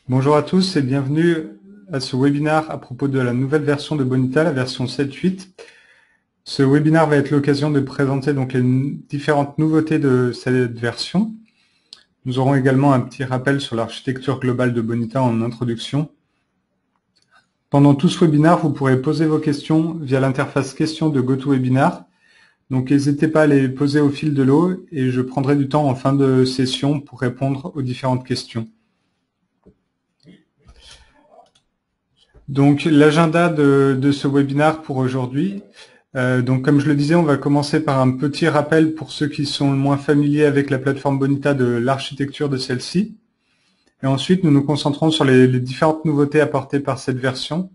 Bonjour à tous et bienvenue à ce webinaire à propos de la nouvelle version de Bonita, la version 7.8. Ce webinaire va être l'occasion de présenter donc les différentes nouveautés de cette version. Nous aurons également un petit rappel sur l'architecture globale de Bonita en introduction. Pendant tout ce webinaire, vous pourrez poser vos questions via l'interface questions de GoToWebinar. Donc n'hésitez pas à les poser au fil de l'eau et je prendrai du temps en fin de session pour répondre aux différentes questions. Donc l'agenda de ce webinaire pour aujourd'hui. Donc comme je le disais, on va commencer par un petit rappel pour ceux qui sont le moins familiers avec la plateforme Bonita de l'architecture de celle-ci. Et ensuite, nous nous concentrons sur les différentes nouveautés apportées par cette version.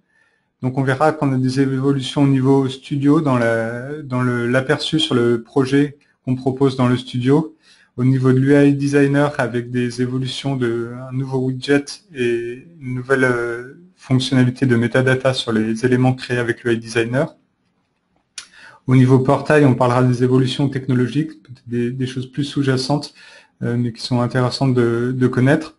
Donc on verra qu'on a des évolutions au niveau studio dans l'aperçu sur le projet qu'on propose dans le studio. Au niveau de l'UI Designer avec des évolutions un nouveau widget et une nouvelle fonctionnalité de metadata sur les éléments créés avec l'UI Designer. Au niveau portail, on parlera des évolutions technologiques, peut-être des choses plus sous-jacentes, mais qui sont intéressantes de connaître.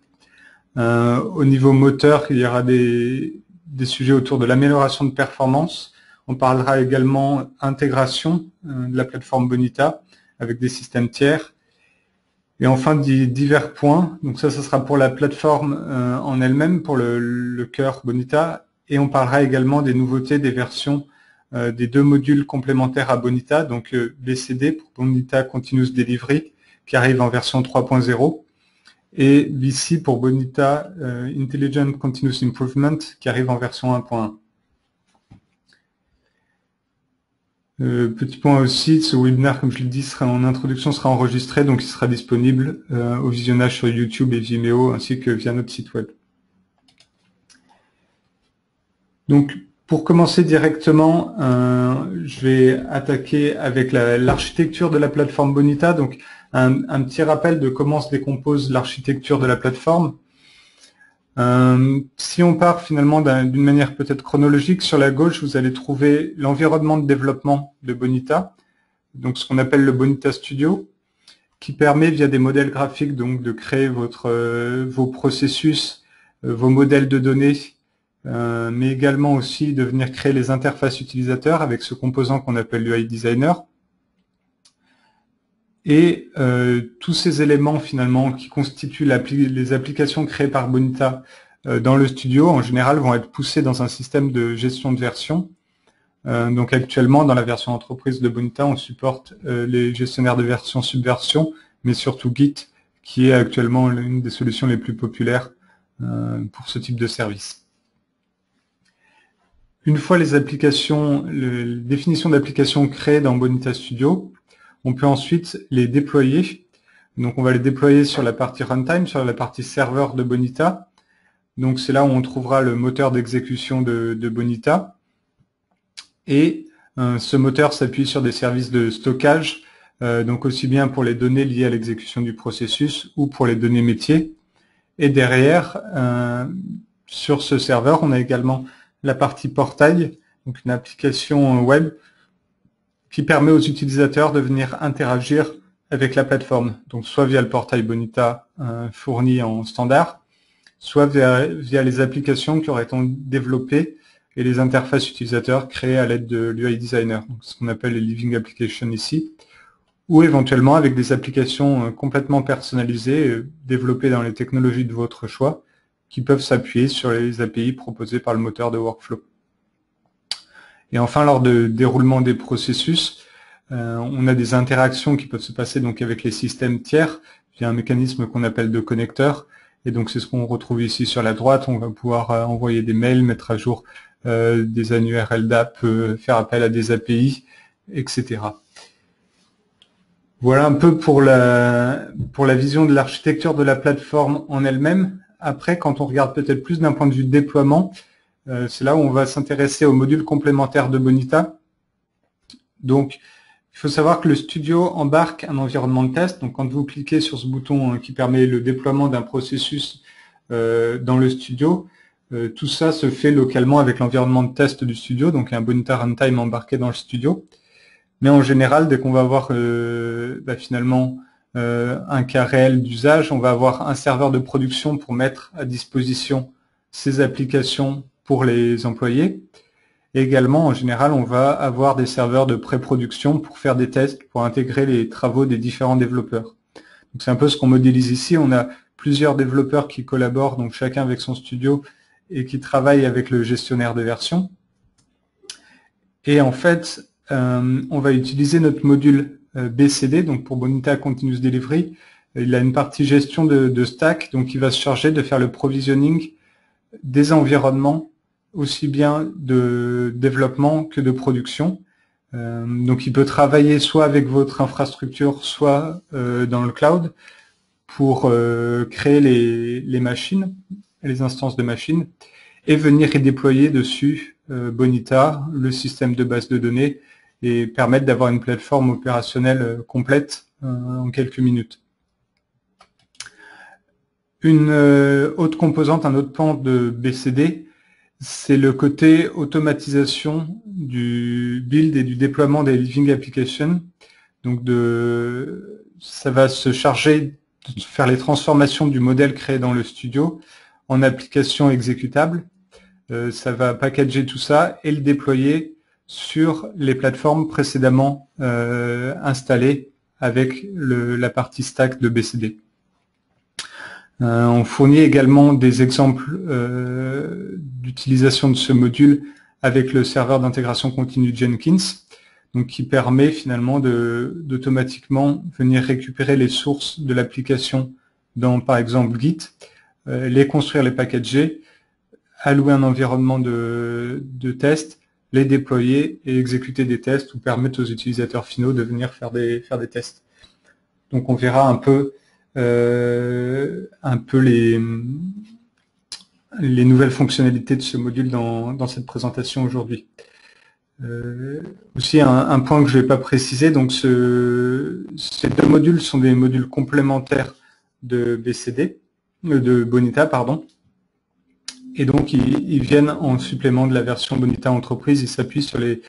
Au niveau moteur, il y aura des sujets autour de l'amélioration de performance. On parlera également intégration de la plateforme Bonita avec des systèmes tiers. Et enfin, divers points. Donc ça sera pour la plateforme en elle-même, pour le cœur Bonita. Et on parlera également des nouveautés des versions des deux modules complémentaires à Bonita, donc BCD pour Bonita Continuous Delivery, qui arrive en version 3.0, et BC pour Bonita Intelligent Continuous Improvement, qui arrive en version 1.1. Petit point aussi, ce webinaire, comme je l'ai dit, en introduction, sera enregistré, donc il sera disponible au visionnage sur YouTube et Vimeo, ainsi que via notre site web. Donc, pour commencer directement, je vais attaquer avec l'architecture de la plateforme Bonita. Donc, un petit rappel de comment se décompose l'architecture de la plateforme. Si on part finalement d'une manière peut-être chronologique, sur la gauche, vous allez trouver l'environnement de développement de Bonita, donc ce qu'on appelle le Bonita Studio, qui permet via des modèles graphiques donc de créer vos processus, vos modèles de données, mais également aussi de venir créer les interfaces utilisateurs avec ce composant qu'on appelle l'UI Designer. Et tous ces éléments finalement qui constituent les applications créées par Bonita dans le studio, en général, vont être poussés dans un système de gestion de version. Donc actuellement, dans la version entreprise de Bonita, on supporte les gestionnaires de version Subversion, mais surtout Git, qui est actuellement l'une des solutions les plus populaires pour ce type de service. Une fois les définitions d'applications créées dans Bonita Studio, on peut ensuite les déployer. Donc on va les déployer sur la partie runtime, sur la partie serveur de Bonita. Donc c'est là où on trouvera le moteur d'exécution de Bonita. Et ce moteur s'appuie sur des services de stockage, donc aussi bien pour les données liées à l'exécution du processus ou pour les données métiers. Et derrière, sur ce serveur, on a également la partie portail, donc une application web qui permet aux utilisateurs de venir interagir avec la plateforme, donc soit via le portail Bonita fourni en standard, soit via les applications qui auraient été développées et les interfaces utilisateurs créées à l'aide de l'UI Designer, donc ce qu'on appelle les Living Applications ici, ou éventuellement avec des applications complètement personnalisées, développées dans les technologies de votre choix, qui peuvent s'appuyer sur les API proposées par le moteur de workflow. Et enfin, lors de déroulement des processus, on a des interactions qui peuvent se passer donc avec les systèmes tiers via un mécanisme qu'on appelle de connecteur. Et donc c'est ce qu'on retrouve ici sur la droite. On va pouvoir envoyer des mails, mettre à jour des annuaires LDAP, faire appel à des API, etc. Voilà un peu pour la vision de l'architecture de la plateforme en elle-même. Après, quand on regarde peut-être plus d'un point de vue de déploiement, c'est là où on va s'intéresser aux modules complémentaires de Bonita. Donc, il faut savoir que le studio embarque un environnement de test. Donc, quand vous cliquez sur ce bouton qui permet le déploiement d'un processus dans le studio, tout ça se fait localement avec l'environnement de test du studio, donc un Bonita Runtime embarqué dans le studio. Mais en général, dès qu'on va avoir finalement un cas réel d'usage. On va avoir un serveur de production pour mettre à disposition ces applications pour les employés. Et également, en général, on va avoir des serveurs de pré-production pour faire des tests, pour intégrer les travaux des différents développeurs. Donc c'est un peu ce qu'on modélise ici. On a plusieurs développeurs qui collaborent, donc chacun avec son studio, et qui travaillent avec le gestionnaire de version. Et en fait, on va utiliser notre module BCD, donc pour Bonita Continuous Delivery. Il a une partie gestion de stack, donc il va se charger de faire le provisioning des environnements, aussi bien de développement que de production. Donc il peut travailler soit avec votre infrastructure, soit dans le cloud pour créer les machines, les instances de machines, et venir y déployer dessus Bonita, le système de base de données, et permettre d'avoir une plateforme opérationnelle complète en quelques minutes. Une autre composante, un autre pan de BCD, c'est le côté automatisation du build et du déploiement des living applications. Donc ça va se charger de faire les transformations du modèle créé dans le studio en application exécutable. Ça va packager tout ça et le déployer sur les plateformes précédemment installées avec la partie stack de BCD. On fournit également des exemples d'utilisation de ce module avec le serveur d'intégration continue Jenkins, donc qui permet finalement d'automatiquement venir récupérer les sources de l'application dans, par exemple, Git, les construire, les packager, allouer un environnement de test, les déployer et exécuter des tests ou permettre aux utilisateurs finaux de venir faire des tests. Donc on verra un peu les nouvelles fonctionnalités de ce module dans cette présentation aujourd'hui. Aussi un point que je ne vais pas préciser, donc ces deux modules sont des modules complémentaires de BCD, de Bonita, pardon. Et donc ils viennent en supplément de la version Bonita Entreprise, ils s'appuient sur les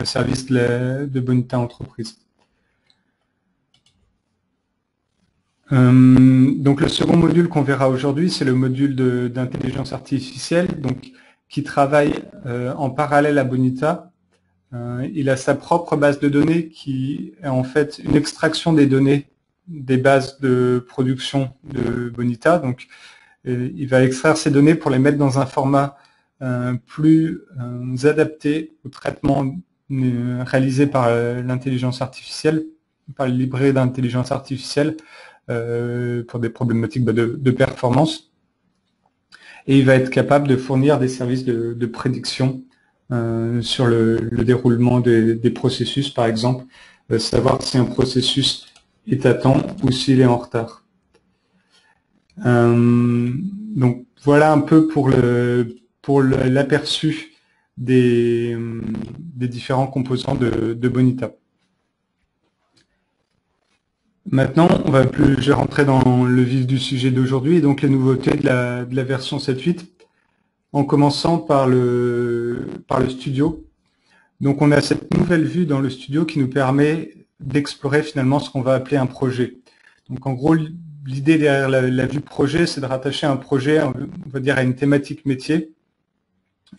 services de Bonita Entreprise. Donc le second module qu'on verra aujourd'hui, c'est le module d'intelligence artificielle, donc qui travaille en parallèle à Bonita. Il a sa propre base de données qui est en fait une extraction des données des bases de production de Bonita. Donc il va extraire ces données pour les mettre dans un format plus adapté au traitement réalisé par l'intelligence artificielle, par les librairies d'intelligence artificielle, pour des problématiques de performance. Et il va être capable de fournir des services de prédiction sur le déroulement des processus, par exemple, savoir si un processus est à temps ou s'il est en retard. Donc voilà un peu pour l'aperçu des différents composants de Bonita. Maintenant, je vais rentrer dans le vif du sujet d'aujourd'hui, donc les nouveautés de la version 7.8, en commençant par le studio. Donc on a cette nouvelle vue dans le studio qui nous permet d'explorer finalement ce qu'on va appeler un projet. Donc en gros, l'idée derrière la vue projet, c'est de rattacher un projet, on va dire, à une thématique métier,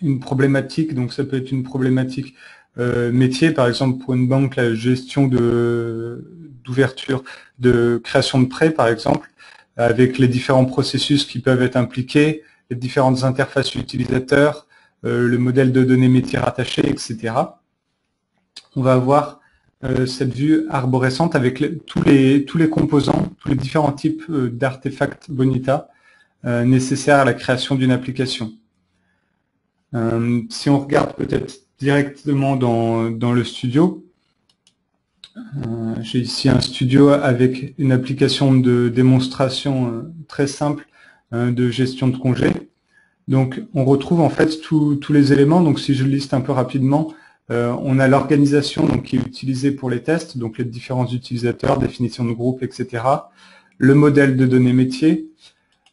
une problématique. Donc ça peut être une problématique métier, par exemple pour une banque, la gestion d'ouverture, de création de prêts, par exemple, avec les différents processus qui peuvent être impliqués, les différentes interfaces utilisateurs, le modèle de données métier rattaché, etc. On va avoir cette vue arborescente avec tous les composants, tous les différents types d'artefacts Bonita nécessaires à la création d'une application. Si on regarde peut-être directement dans le studio, j'ai ici un studio avec une application de démonstration très simple de gestion de congés. Donc on retrouve en fait tous les éléments. Donc si je liste un peu rapidement, on a l'organisation qui est utilisée pour les tests, donc les différents utilisateurs, définition de groupe, etc. Le modèle de données métier,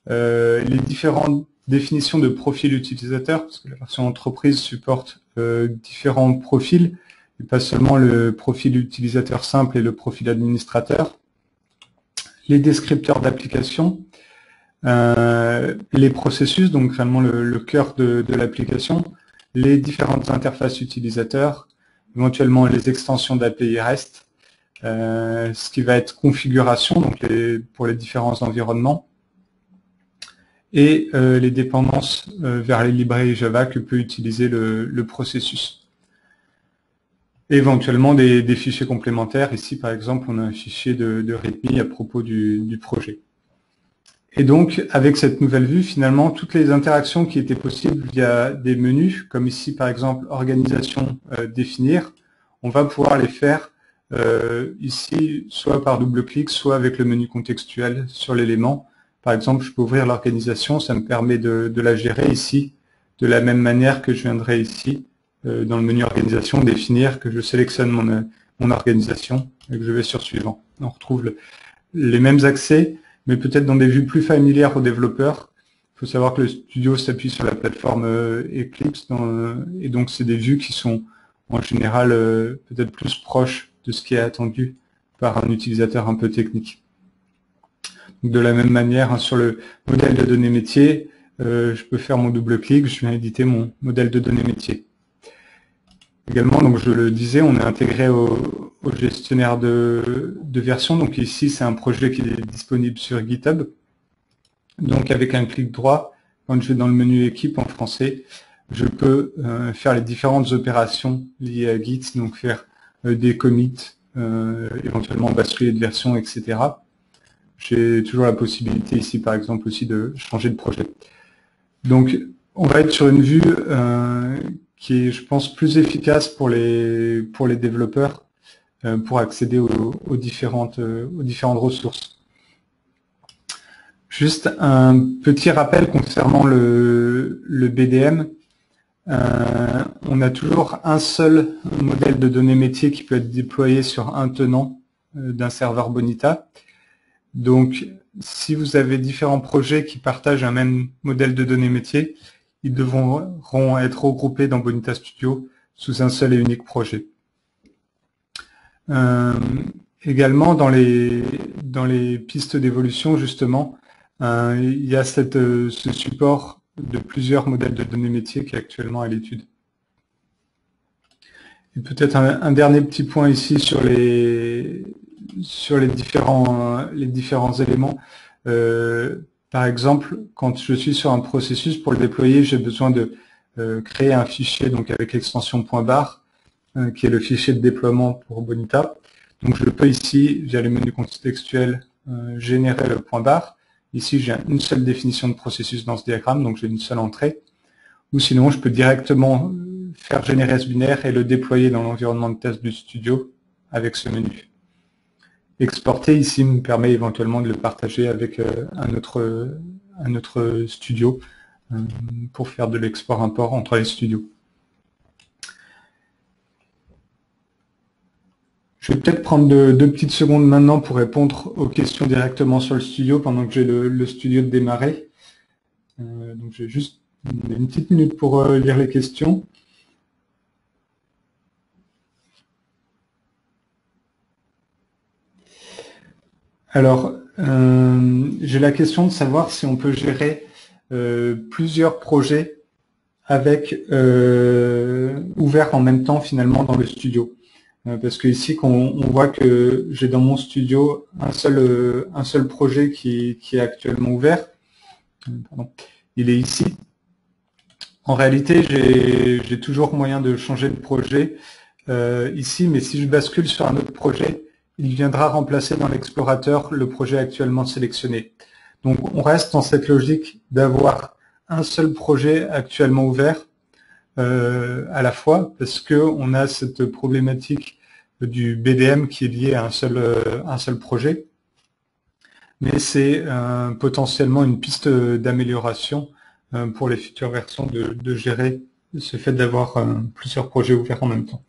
les différentes définitions de profil utilisateur, parce que la version entreprise supporte différents profils, et pas seulement le profil utilisateur simple et le profil administrateur. les descripteurs d'application, les processus, donc vraiment le cœur de l'application, les différentes interfaces utilisateurs, éventuellement les extensions d'API REST, ce qui va être configuration, donc pour les différents environnements, et les dépendances vers les librairies Java que peut utiliser le processus. Et éventuellement des fichiers complémentaires. Ici, par exemple, on a un fichier de README à propos du projet. Et donc, avec cette nouvelle vue, finalement, toutes les interactions qui étaient possibles via des menus, comme ici, par exemple, organisation, définir, on va pouvoir les faire ici, soit par double-clic, soit avec le menu contextuel sur l'élément. Par exemple, je peux ouvrir l'organisation, ça me permet de la gérer ici, de la même manière que je viendrai ici, dans le menu organisation, définir, que je sélectionne mon organisation et que je vais sur suivant. On retrouve les mêmes accès, mais peut-être dans des vues plus familières aux développeurs. Il faut savoir que le studio s'appuie sur la plateforme Eclipse, et donc c'est des vues qui sont en général peut-être plus proches de ce qui est attendu par un utilisateur un peu technique. Donc, de la même manière, hein, sur le modèle de données métier, je peux faire mon double-clic, je viens éditer mon modèle de données métier. Également, donc je le disais, on est intégré au gestionnaire de version. Donc ici, c'est un projet qui est disponible sur GitHub. Donc avec un clic droit, quand je vais dans le menu équipe en français, je peux faire les différentes opérations liées à Git, donc faire des commits, éventuellement basculer de version, etc. J'ai toujours la possibilité ici, par exemple, aussi de changer de projet. Donc, on va être sur une vue qui est, je pense, plus efficace pour les développeurs pour accéder aux différentes ressources. Juste un petit rappel concernant le BDM. On a toujours un seul modèle de données métier qui peut être déployé sur un tenant d'un serveur Bonita. Donc, si vous avez différents projets qui partagent un même modèle de données métier, ils devront être regroupés dans Bonita Studio sous un seul et unique projet. Également, dans les pistes d'évolution, justement, il y a ce support de plusieurs modèles de données métiers qui est actuellement à l'étude. Et peut-être un dernier petit point ici sur les différents éléments. Par exemple, quand je suis sur un processus, pour le déployer, j'ai besoin de créer un fichier donc avec l'extension .bar, qui est le fichier de déploiement pour Bonita. Donc je peux ici, via le menu contextuel, générer le .bar. Ici, j'ai une seule définition de processus dans ce diagramme, donc j'ai une seule entrée. Ou sinon, je peux directement faire générer ce binaire et le déployer dans l'environnement de test du studio avec ce menu. Exporter ici me permet éventuellement de le partager avec un autre studio pour faire de l'export-import entre les studios. Je vais peut-être prendre deux petites secondes maintenant pour répondre aux questions directement sur le studio pendant que j'ai le studio de démarrer. Donc j'ai juste une petite minute pour lire les questions. Alors, j'ai la question de savoir si on peut gérer plusieurs projets avec ouverts en même temps finalement dans le studio. Parce que ici, on voit que j'ai dans mon studio un seul projet qui est actuellement ouvert. Pardon. Il est ici. En réalité, j'ai toujours moyen de changer de projet ici, mais si je bascule sur un autre projet, il viendra remplacer dans l'explorateur le projet actuellement sélectionné. Donc on reste dans cette logique d'avoir un seul projet actuellement ouvert à la fois, parce qu'on a cette problématique du BDM qui est liée à un seul projet. Mais c'est potentiellement une piste d'amélioration pour les futures versions de gérer ce fait d'avoir plusieurs projets ouverts en même temps.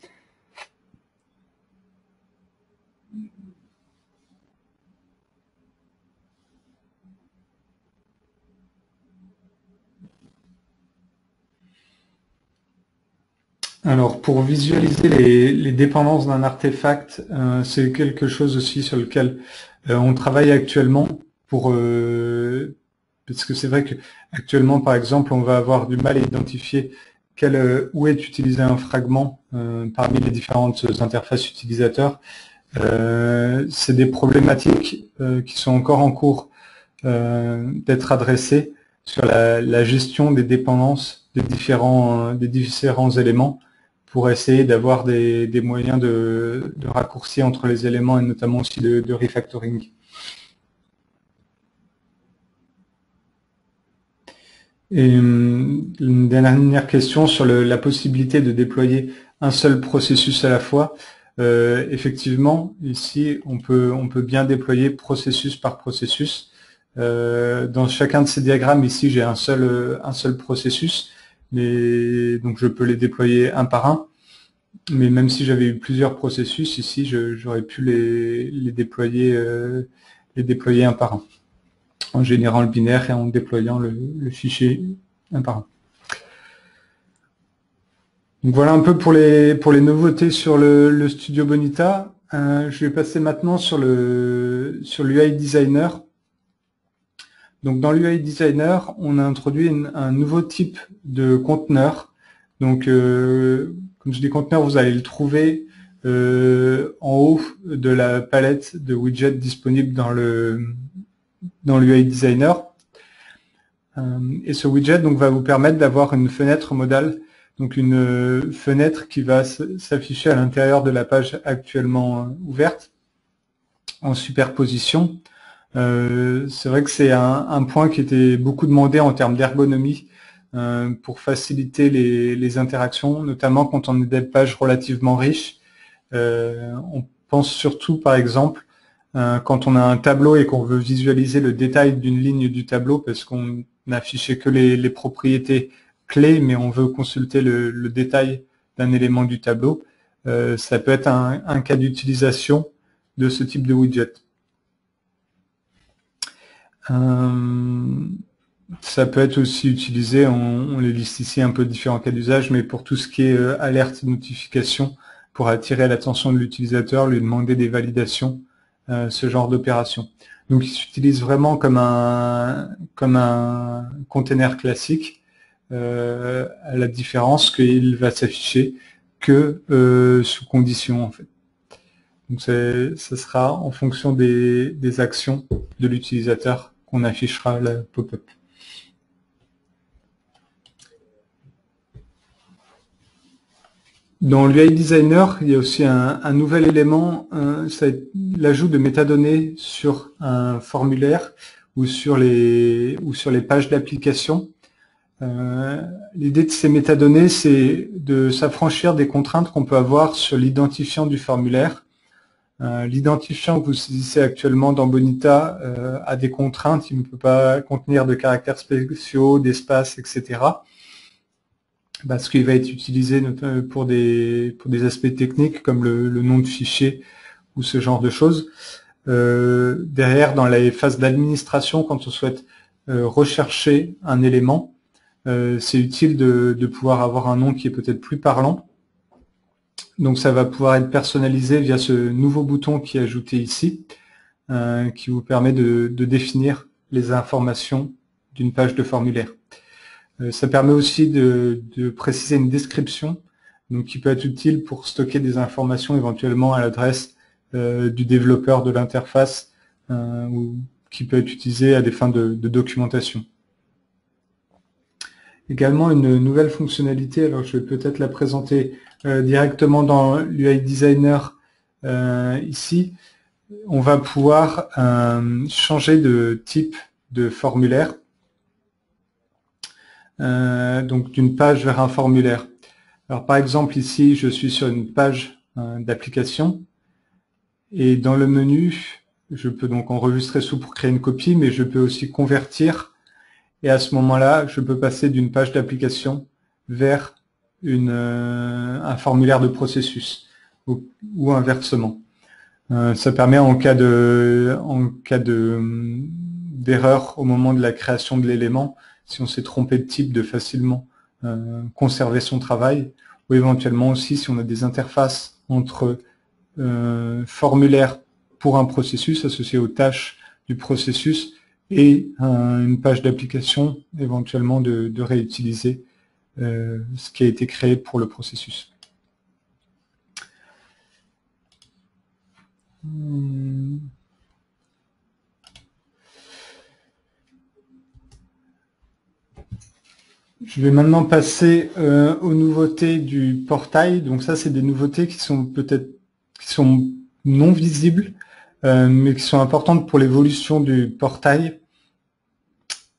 Alors, pour visualiser les dépendances d'un artefact, c'est quelque chose aussi sur lequel On travaille actuellement pour... parce que c'est vrai que actuellement, par exemple, on va avoir du mal à identifier où est utilisé un fragment parmi les différentes interfaces utilisateurs. C'est des problématiques qui sont encore en cours d'être adressées sur la gestion des dépendances des différents éléments pour essayer d'avoir des moyens de raccourci entre les éléments et notamment aussi de refactoring. Et une dernière question sur la possibilité de déployer un seul processus à la fois. Effectivement, ici, on peut bien déployer processus par processus. Dans chacun de ces diagrammes, ici, j'ai un seul processus, mais donc je peux les déployer un par un. Mais même si j'avais eu plusieurs processus, ici, j'aurais pu les déployer un par un, en générant le binaire et en déployant le fichier un par un. Donc voilà un peu pour les nouveautés sur le Studio Bonita. Je vais passer maintenant sur l'UI Designer. Donc dans l'UI Designer, on a introduit un nouveau type de conteneur. Donc comme je dis conteneur, vous allez le trouver en haut de la palette de widgets disponible dans l'UI Designer. Et ce widget donc va vous permettre d'avoir une fenêtre modale, donc une fenêtre qui va s'afficher à l'intérieur de la page actuellement ouverte en superposition. C'est vrai que c'est un point qui était beaucoup demandé en termes d'ergonomie pour faciliter les interactions, notamment quand on est des pages relativement riches. On pense surtout, par exemple, quand on a un tableau et qu'on veut visualiser le détail d'une ligne du tableau, parce qu'on n'a affiché que les propriétés clés, mais on veut consulter le détail d'un élément du tableau. Ça peut être un cas d'utilisation de ce type de widget. Ça peut être aussi utilisé, on les liste ici un peu différents cas d'usage, mais pour tout ce qui est alerte, notification, pour attirer l'attention de l'utilisateur, lui demander des validations, ce genre d'opération. Donc il s'utilise vraiment comme un container classique, à la différence qu'il va s'afficher que sous condition en fait. Donc ça sera en fonction des actions de l'utilisateur qu'on affichera la pop-up. Dans l'UI Designer, il y a aussi un nouvel élément, c'est l'ajout de métadonnées sur un formulaire ou sur les pages d'application. L'idée de ces métadonnées, c'est de s'affranchir des contraintes qu'on peut avoir sur l'identifiant du formulaire. L'identifiant que vous saisissez actuellement dans Bonita a des contraintes, il ne peut pas contenir de caractères spéciaux, d'espace, etc. Parce qu'il va être utilisé pour des aspects techniques comme le nom de fichier ou ce genre de choses. Derrière, dans les phases d'administration, quand on souhaite rechercher un élément, c'est utile de pouvoir avoir un nom qui est peut-être plus parlant. Donc ça va pouvoir être personnalisé via ce nouveau bouton qui est ajouté ici, qui vous permet de définir les informations d'une page de formulaire. Ça permet aussi de préciser une description, donc qui peut être utile pour stocker des informations éventuellement à l'adresse du développeur de l'interface, ou qui peut être utilisé à des fins de documentation. Également une nouvelle fonctionnalité, alors je vais peut-être la présenter directement dans l'UI Designer ici. On va pouvoir changer de type de formulaire, donc d'une page vers un formulaire. Alors par exemple ici je suis sur une page d'application et dans le menu je peux donc enregistrer sous pour créer une copie, mais je peux aussi convertir. Et à ce moment-là, je peux passer d'une page d'application vers un formulaire de processus ou inversement. Ça permet en cas d'erreur au moment de la création de l'élément, si on s'est trompé de type, de facilement conserver son travail, ou éventuellement aussi si on a des interfaces entre formulaire pour un processus associé aux tâches du processus et une page d'application éventuellement de réutiliser ce qui a été créé pour le processus. Je vais maintenant passer aux nouveautés du portail. Donc ça, c'est des nouveautés qui sont non visibles, mais qui sont importantes pour l'évolution du portail.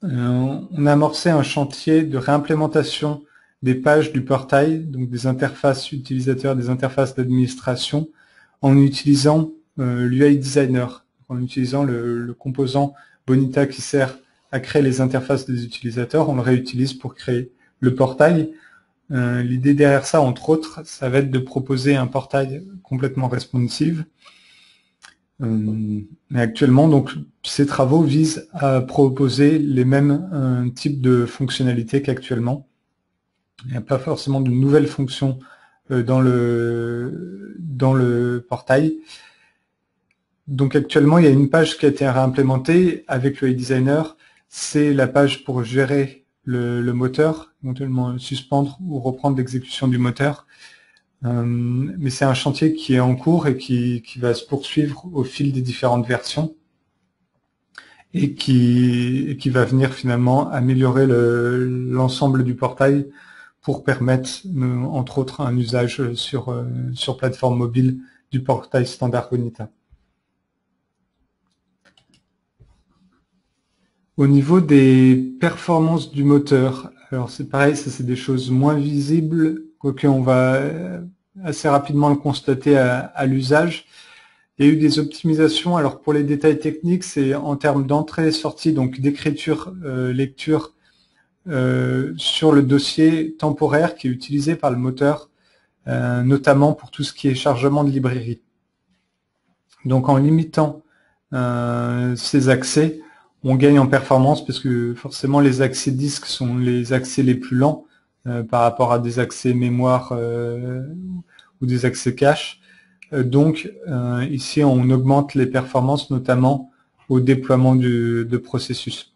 On a amorcé un chantier de réimplémentation des pages du portail, donc des interfaces utilisateurs, des interfaces d'administration, en utilisant l'UI Designer, en utilisant le composant Bonita qui sert à créer les interfaces des utilisateurs. On le réutilise pour créer le portail. L'idée derrière ça, entre autres, ça va être de proposer un portail complètement responsive. Mais actuellement, donc, ces travaux visent à proposer les mêmes types de fonctionnalités qu'actuellement. Il n'y a pas forcément de nouvelles fonctions dans le portail. Donc actuellement, il y a une page qui a été réimplémentée avec le designer. C'est la page pour gérer le moteur, éventuellement suspendre ou reprendre l'exécution du moteur. Mais c'est un chantier qui est en cours et qui va se poursuivre au fil des différentes versions et qui va venir finalement améliorer l'ensemble du portail pour permettre, entre autres, un usage sur plateforme mobile du portail standard Bonita. Au niveau des performances du moteur, alors c'est pareil, ça c'est des choses moins visibles, quoique on va assez rapidement le constater à l'usage. Il y a eu des optimisations, alors pour les détails techniques, c'est en termes d'entrée et sortie, donc d'écriture, lecture, sur le dossier temporaire qui est utilisé par le moteur, notamment pour tout ce qui est chargement de librairie. Donc en limitant ces accès, on gagne en performance parce que forcément les accès disques sont les accès les plus lents par rapport à des accès mémoire ou des accès cache. Donc ici on augmente les performances notamment au déploiement de processus.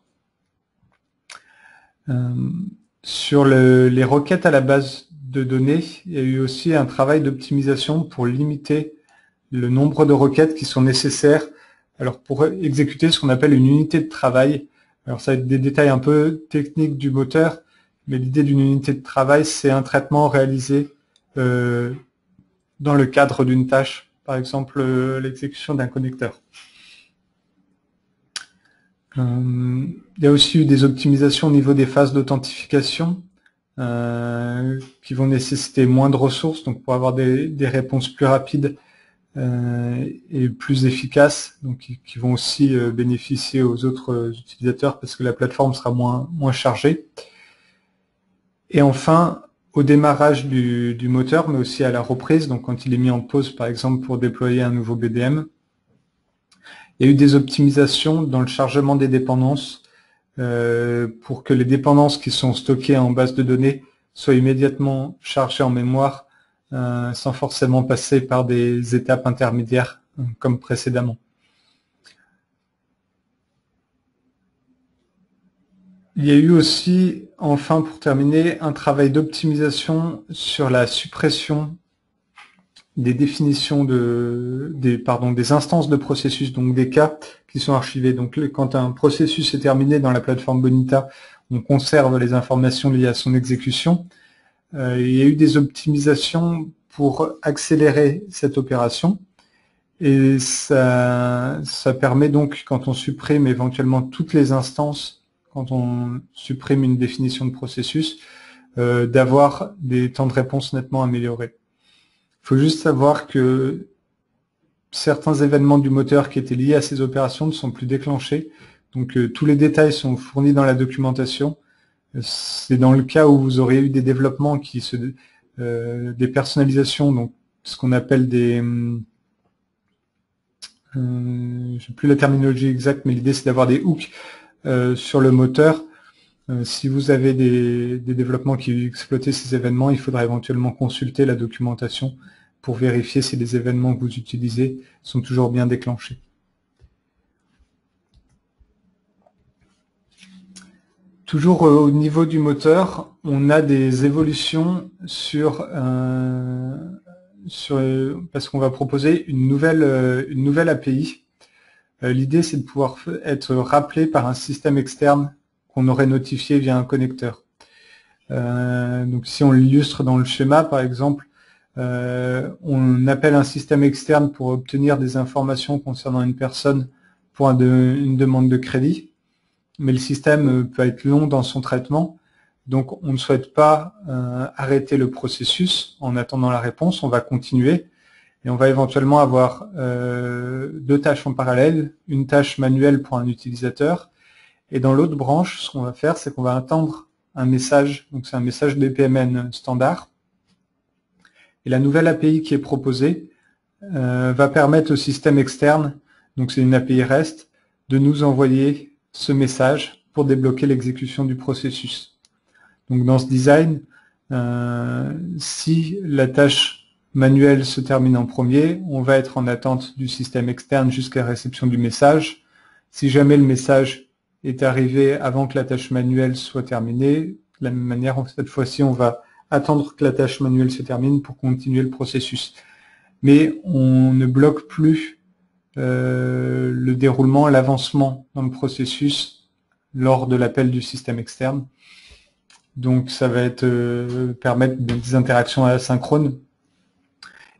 Sur les requêtes à la base de données, il y a eu aussi un travail d'optimisation pour limiter le nombre de requêtes qui sont nécessaires alors pour exécuter ce qu'on appelle une unité de travail. Alors ça va être des détails un peu techniques du moteur, mais l'idée d'une unité de travail, c'est un traitement réalisé dans le cadre d'une tâche, par exemple l'exécution d'un connecteur. Il y a aussi eu des optimisations au niveau des phases d'authentification qui vont nécessiter moins de ressources, donc pour avoir des réponses plus rapides et plus efficaces, donc qui vont aussi bénéficier aux autres utilisateurs parce que la plateforme sera moins chargée. Et enfin, au démarrage du moteur, mais aussi à la reprise, donc quand il est mis en pause par exemple pour déployer un nouveau BDM, il y a eu des optimisations dans le chargement des dépendances pour que les dépendances qui sont stockées en base de données soient immédiatement chargées en mémoire sans forcément passer par des étapes intermédiaires comme précédemment. Il y a eu aussi, enfin pour terminer, un travail d'optimisation sur la suppression des définitions des instances de processus, donc des cas qui sont archivés. Donc quand un processus est terminé dans la plateforme Bonita, on conserve les informations liées à son exécution. Il y a eu des optimisations pour accélérer cette opération et ça permet donc, quand on supprime éventuellement toutes les instances, quand on supprime une définition de processus, d'avoir des temps de réponse nettement améliorés. Il faut juste savoir que certains événements du moteur qui étaient liés à ces opérations ne sont plus déclenchés, donc tous les détails sont fournis dans la documentation. C'est dans le cas où vous auriez eu des développements des personnalisations, donc ce qu'on appelle des, je ne sais plus la terminologie exacte, mais l'idée c'est d'avoir des hooks sur le moteur. Si vous avez des développements qui exploitaient ces événements, il faudra éventuellement consulter la documentation pour vérifier si les événements que vous utilisez sont toujours bien déclenchés. Toujours au niveau du moteur, on a des évolutions parce qu'on va proposer une nouvelle API. L'idée, c'est de pouvoir être rappelé par un système externe qu'on aurait notifié via un connecteur. Donc si on l'illustre dans le schéma, par exemple, on appelle un système externe pour obtenir des informations concernant une personne pour une demande de crédit, mais le système peut être long dans son traitement, donc on ne souhaite pas arrêter le processus en attendant la réponse, on va continuer, et on va éventuellement avoir deux tâches en parallèle, une tâche manuelle pour un utilisateur, et dans l'autre branche, ce qu'on va faire, c'est qu'on va attendre un message, donc c'est un message BPMN standard, et la nouvelle API qui est proposée va permettre au système externe, donc c'est une API REST, de nous envoyer ce message pour débloquer l'exécution du processus. Donc dans ce design, si la tâche manuelle se termine en premier, on va être en attente du système externe jusqu'à la réception du message. Si jamais le message est arrivé avant que la tâche manuelle soit terminée, de la même manière, cette fois-ci, on va attendre que la tâche manuelle se termine pour continuer le processus. Mais on ne bloque plus le déroulement, l'avancement dans le processus lors de l'appel du système externe. Donc ça va permettre des interactions asynchrones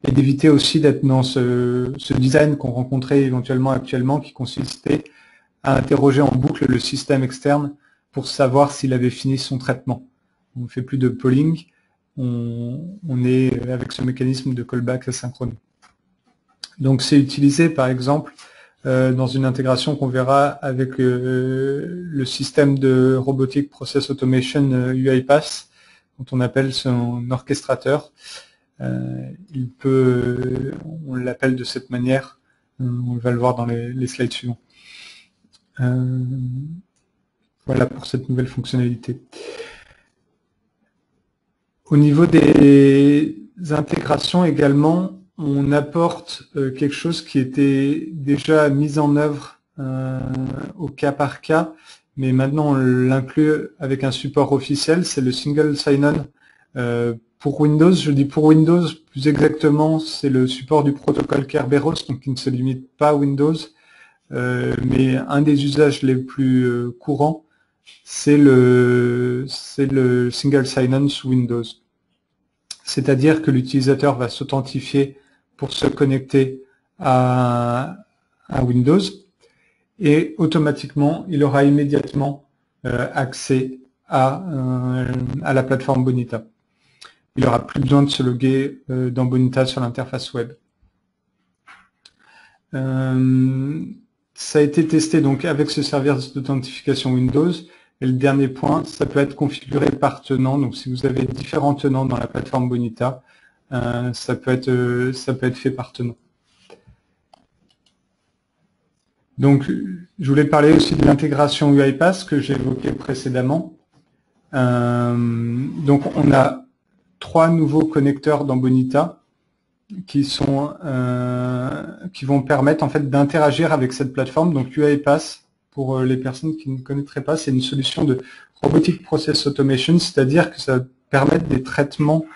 et d'éviter aussi d'être dans ce design qu'on rencontrait éventuellement actuellement qui consistait à interroger en boucle le système externe pour savoir s'il avait fini son traitement. On ne fait plus de polling, on est avec ce mécanisme de callback asynchrone. Donc c'est utilisé par exemple dans une intégration qu'on verra avec le système de Robotic Process Automation UiPath, dont on appelle son orchestrateur. On l'appelle de cette manière, on va le voir dans les slides suivants. Voilà pour cette nouvelle fonctionnalité. Au niveau des intégrations également, on apporte quelque chose qui était déjà mis en œuvre au cas par cas, mais maintenant on l'inclut avec un support officiel, c'est le single sign-on pour Windows. Je dis pour Windows, plus exactement, c'est le support du protocole Kerberos, donc qui ne se limite pas à Windows, mais un des usages les plus courants, c'est le single sign-on sous Windows. C'est-à-dire que l'utilisateur va s'authentifier pour se connecter à Windows et automatiquement, il aura immédiatement accès à la plateforme Bonita. Il n'aura plus besoin de se loguer dans Bonita sur l'interface web. Ça a été testé donc avec ce service d'authentification Windows. Et le dernier point, ça peut être configuré par tenant. Donc si vous avez différents tenants dans la plateforme Bonita, ça peut être fait par tenant. Donc je voulais parler aussi de l'intégration UiPath que j'ai évoquée précédemment. Donc on a 3 nouveaux connecteurs dans Bonita qui vont permettre en fait d'interagir avec cette plateforme. Donc UiPath, pour les personnes qui ne connaîtraient pas, c'est une solution de Robotic Process Automation, c'est-à-dire que ça permet des traitements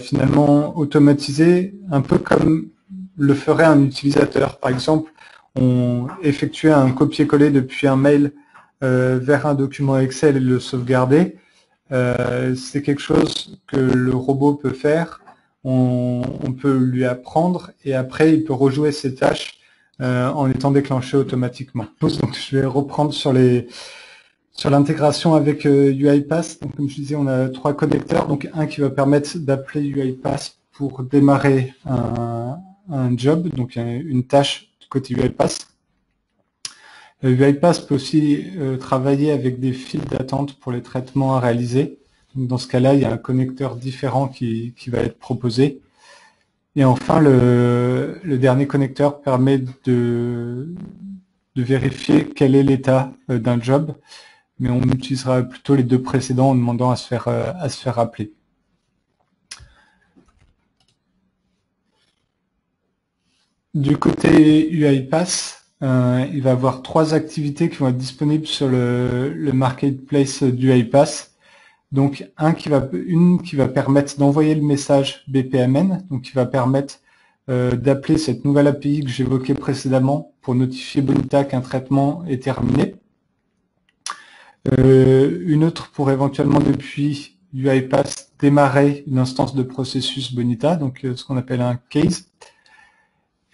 finalement automatisés, un peu comme le ferait un utilisateur. Par exemple, on effectuait un copier-coller depuis un mail vers un document Excel et le sauvegarder. C'est quelque chose que le robot peut faire. On peut lui apprendre et après il peut rejouer ses tâches en étant déclenché automatiquement. Donc je vais reprendre sur l'intégration avec UiPath. Donc comme je disais, on a 3 connecteurs. Donc un qui va permettre d'appeler UiPath pour démarrer un job, donc une tâche du côté UiPath. UiPath peut aussi travailler avec des files d'attente pour les traitements à réaliser. Donc dans ce cas-là, il y a un connecteur différent qui va être proposé. Et enfin, le dernier connecteur permet de vérifier quel est l'état d'un job, mais on utilisera plutôt les 2 précédents en demandant à se faire rappeler. du côté UiPath, il va y avoir 3 activités qui vont être disponibles sur le marketplace du UiPath. Donc une qui va permettre d'envoyer le message BPMN, donc qui va permettre d'appeler cette nouvelle API que j'évoquais précédemment pour notifier Bonita qu'un traitement est terminé. Une autre pour éventuellement depuis UiPath démarrer une instance de processus Bonita, donc ce qu'on appelle un case.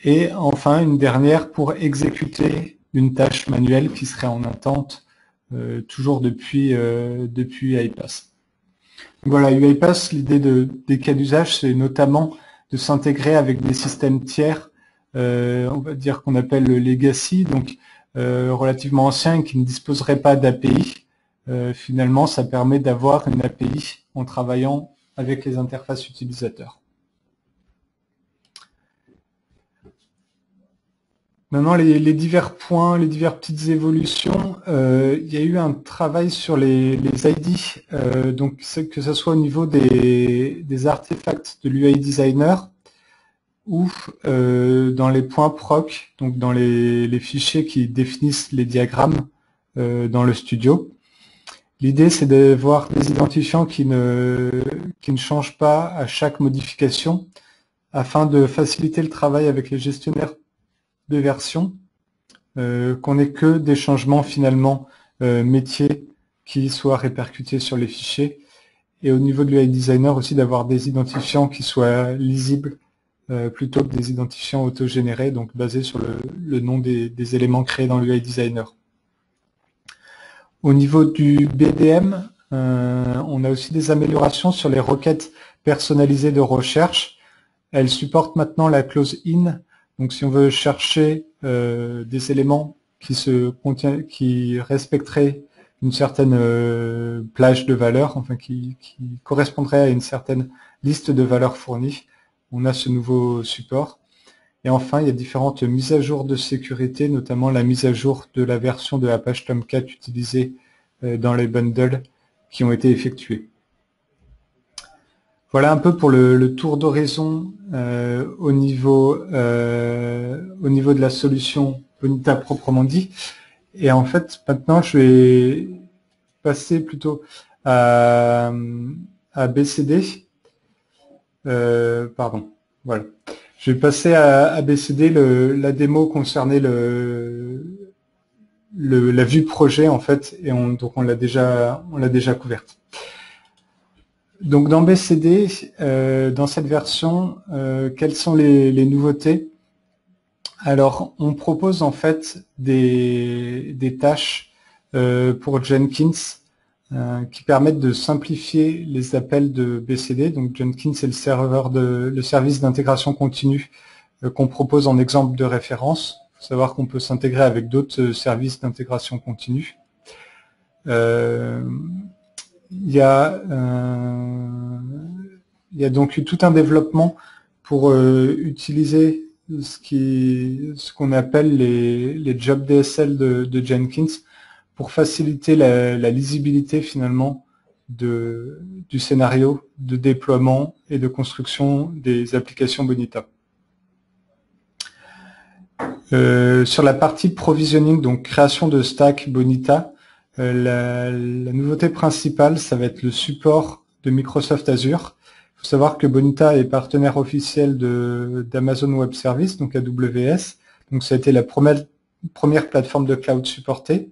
Et enfin une dernière pour exécuter une tâche manuelle qui serait en attente toujours depuis UiPath. Voilà, UiPath, l'idée des cas d'usage, c'est notamment de s'intégrer avec des systèmes tiers, on va dire qu'on appelle le legacy, donc relativement anciens et qui ne disposeraient pas d'API. Finalement, ça permet d'avoir une API en travaillant avec les interfaces utilisateurs. Maintenant, les divers points, les diverses petites évolutions, il y a eu un travail sur les ID, donc que ce soit au niveau des artefacts de l'UI Designer ou dans les points proc, donc dans les fichiers qui définissent les diagrammes dans le studio. L'idée, c'est d'avoir des identifiants qui ne changent pas à chaque modification afin de faciliter le travail avec les gestionnaires de version, qu'on n'ait que des changements finalement métiers qui soient répercutés sur les fichiers, et au niveau de l'UI Designer aussi d'avoir des identifiants qui soient lisibles plutôt que des identifiants autogénérés, donc basés sur le nom des éléments créés dans l'UI Designer. Au niveau du BDM, on a aussi des améliorations sur les requêtes personnalisées de recherche. Elles supportent maintenant la clause in. Donc si on veut chercher des éléments qui respecteraient une certaine plage de valeurs, enfin qui correspondrait à une certaine liste de valeurs fournies, on a ce nouveau support. Et enfin, il y a différentes mises à jour de sécurité, notamment la mise à jour de la version de Apache Tomcat utilisée dans les bundles qui ont été effectués. Voilà un peu pour le tour d'horizon au niveau de la solution Bonita proprement dit. Et en fait, maintenant, je vais passer plutôt à BCD. Pardon, voilà. Je vais passer à BCD. La démo concernait la vue projet en fait, et donc on l'a déjà couverte. Donc dans BCD, dans cette version, quelles sont les nouveautés? Alors on propose en fait des tâches pour Jenkins qui permettent de simplifier les appels de BCD. Donc Jenkins c'est le service d'intégration continue qu'on propose en exemple de référence. Il faut savoir qu'on peut s'intégrer avec d'autres services d'intégration continue. Il y a donc eu tout un développement pour utiliser ce qu'on appelle les job DSL de Jenkins pour faciliter la lisibilité finalement du scénario de déploiement et de construction des applications Bonita. Sur la partie provisioning, donc création de stack Bonita, la nouveauté principale, ça va être le support de Microsoft Azure. Il faut savoir que Bonita est partenaire officiel d'Amazon Web Services, donc AWS. Donc ça a été la première plateforme de cloud supportée.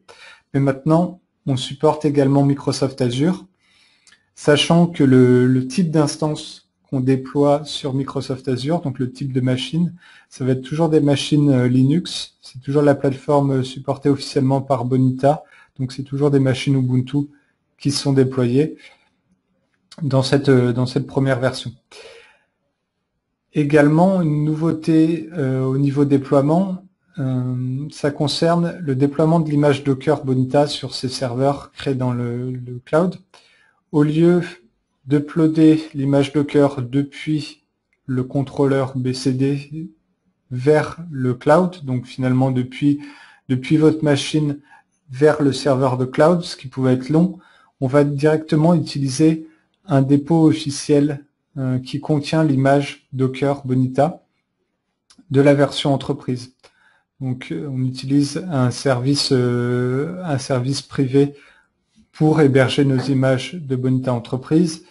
Mais maintenant, on supporte également Microsoft Azure, sachant que le type d'instance qu'on déploie sur Microsoft Azure, donc le type de machine, ça va être toujours des machines Linux. C'est toujours la plateforme supportée officiellement par Bonita. Donc c'est toujours des machines Ubuntu qui sont déployées dans cette première version. Également, une nouveauté au niveau déploiement, ça concerne le déploiement de l'image Docker Bonita sur ces serveurs créés dans le cloud. Au lieu d'uploader l'image Docker depuis le contrôleur BCD vers le cloud, donc finalement depuis votre machine vers le serveur de cloud, ce qui pouvait être long, on va directement utiliser un dépôt officiel qui contient l'image Docker Bonita. de la version entreprise. Donc on utilise un service privé pour héberger nos images de Bonita entreprise.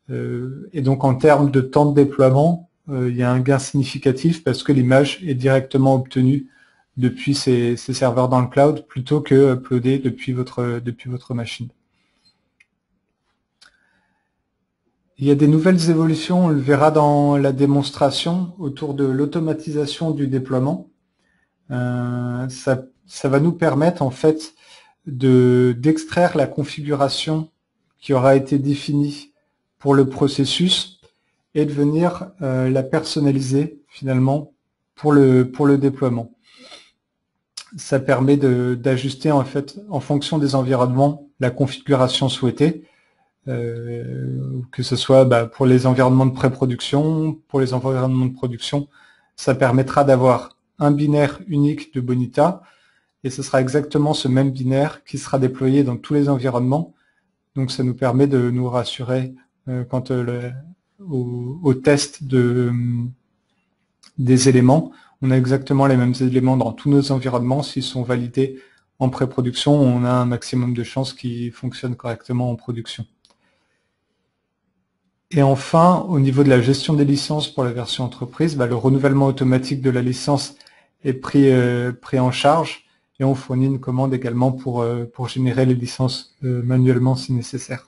Et donc en termes de temps de déploiement, il y a un gain significatif parce que l'image est directement obtenue depuis ces serveurs dans le cloud plutôt que uploadée depuis votre machine. Il y a des nouvelles évolutions, on le verra dans la démonstration, autour de l'automatisation du déploiement. Ça va nous permettre en fait d'extraire la configuration qui aura été définie pour le processus et de venir la personnaliser finalement pour le déploiement. Ça permet d'ajuster en fait en fonction des environnements la configuration souhaitée, que ce soit pour les environnements de pré-production, pour les environnements de production. Ça permettra d'avoir un binaire unique de Bonita et ce sera exactement ce même binaire qui sera déployé dans tous les environnements. Donc ça nous permet de nous rassurer quant au test des éléments. On a exactement les mêmes éléments dans tous nos environnements. S'ils sont validés en pré-production, on a un maximum de chances qu'ils fonctionnent correctement en production. Et enfin, au niveau de la gestion des licences pour la version entreprise, le renouvellement automatique de la licence est pris en charge et on fournit une commande également pour générer les licences manuellement si nécessaire.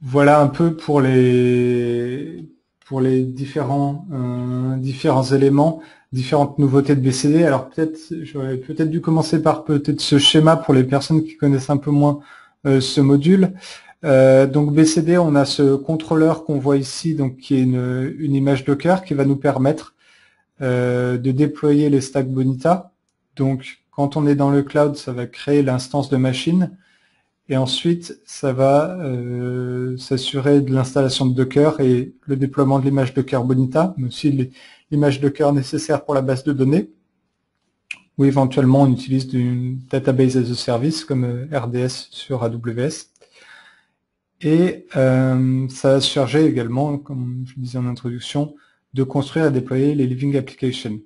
Voilà un peu pour les différents éléments, différentes nouveautés de BCD. Alors j'aurais peut-être dû commencer par ce schéma pour les personnes qui connaissent un peu moins ce module. Donc BCD, on a ce contrôleur qu'on voit ici, donc qui est une image Docker qui va nous permettre de déployer les stacks Bonita. Donc quand on est dans le cloud, ça va créer l'instance de machine. Et ensuite, ça va s'assurer de l'installation de Docker et le déploiement de l'image Docker Bonita, mais aussi l'image Docker nécessaire pour la base de données, ou éventuellement on utilise une database as a service comme RDS sur AWS. Et ça va se charger également, comme je disais en introduction, de construire et déployer les Living Applications.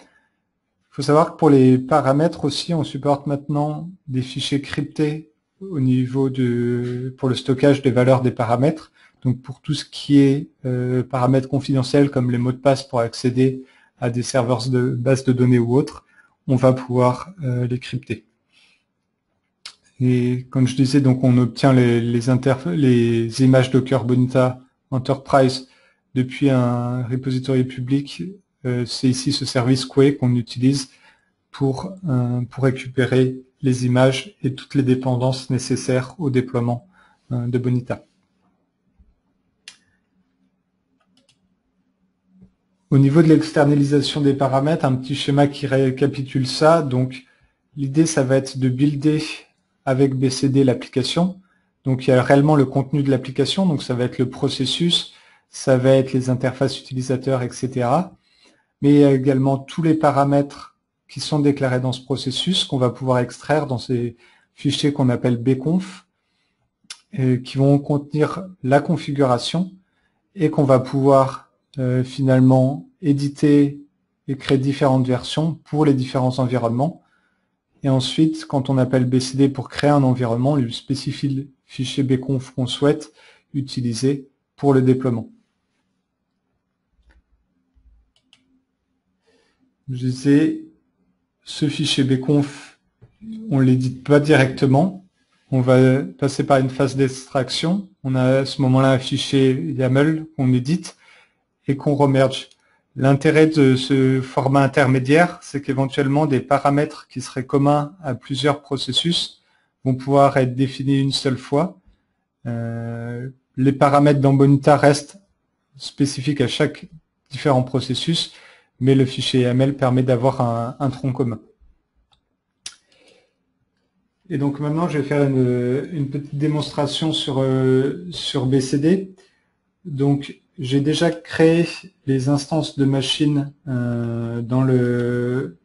Il faut savoir que pour les paramètres aussi, on supporte maintenant des fichiers cryptés au niveau pour le stockage des valeurs des paramètres. Donc pour tout ce qui est paramètres confidentiels comme les mots de passe pour accéder à des serveurs de base de données ou autres, on va pouvoir les crypter. Et comme je disais, donc on obtient les images Docker Bonita Enterprise depuis un repository public. C'est ici ce service Quay qu'on utilise pour récupérer les images et toutes les dépendances nécessaires au déploiement de Bonita. Au niveau de l'externalisation des paramètres, un petit schéma qui récapitule ça. Donc l'idée, ça va être de builder avec BCD l'application. Donc il y a réellement le contenu de l'application, donc ça va être le processus, ça va être les interfaces utilisateurs, etc. Mais il y a également tous les paramètres qui sont déclarés dans ce processus qu'on va pouvoir extraire dans ces fichiers qu'on appelle bconf, qui vont contenir la configuration et qu'on va pouvoir finalement éditer et créer différentes versions pour les différents environnements. Et ensuite, quand on appelle BCD pour créer un environnement, on lui spécifie le fichier bconf qu'on souhaite utiliser pour le déploiement. Je disais, ce fichier bconf, on ne l'édite pas directement. On va passer par une phase d'extraction. On a à ce moment-là un fichier YAML qu'on édite et qu'on remerge. L'intérêt de ce format intermédiaire, c'est qu'éventuellement des paramètres qui seraient communs à plusieurs processus vont pouvoir être définis une seule fois. Les paramètres dans Bonita restent spécifiques à chaque différent processus, mais le fichier YAML permet d'avoir un tronc commun. Et donc maintenant, je vais faire une petite démonstration sur BCD. Donc, j'ai déjà créé les instances de machines dans le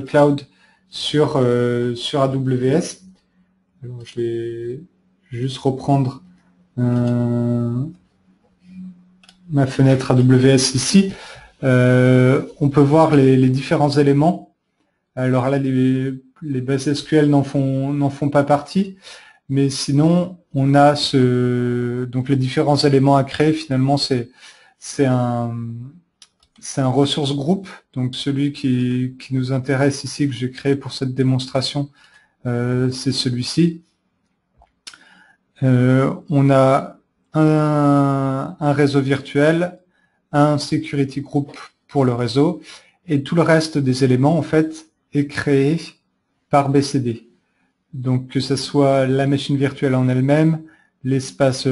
cloud sur AWS. Alors, je vais juste reprendre ma fenêtre AWS ici, on peut voir les différents éléments. Alors là, les bases SQL n'en font pas partie, mais sinon, on a donc les différents éléments à créer. Finalement, c'est un ressource group, donc celui qui nous intéresse ici, que j'ai créé pour cette démonstration, c'est celui-ci. On a un réseau virtuel, un security group pour le réseau, et tout le reste des éléments, en fait, est créé par BCD. Donc, que ce soit la machine virtuelle en elle-même, l'espace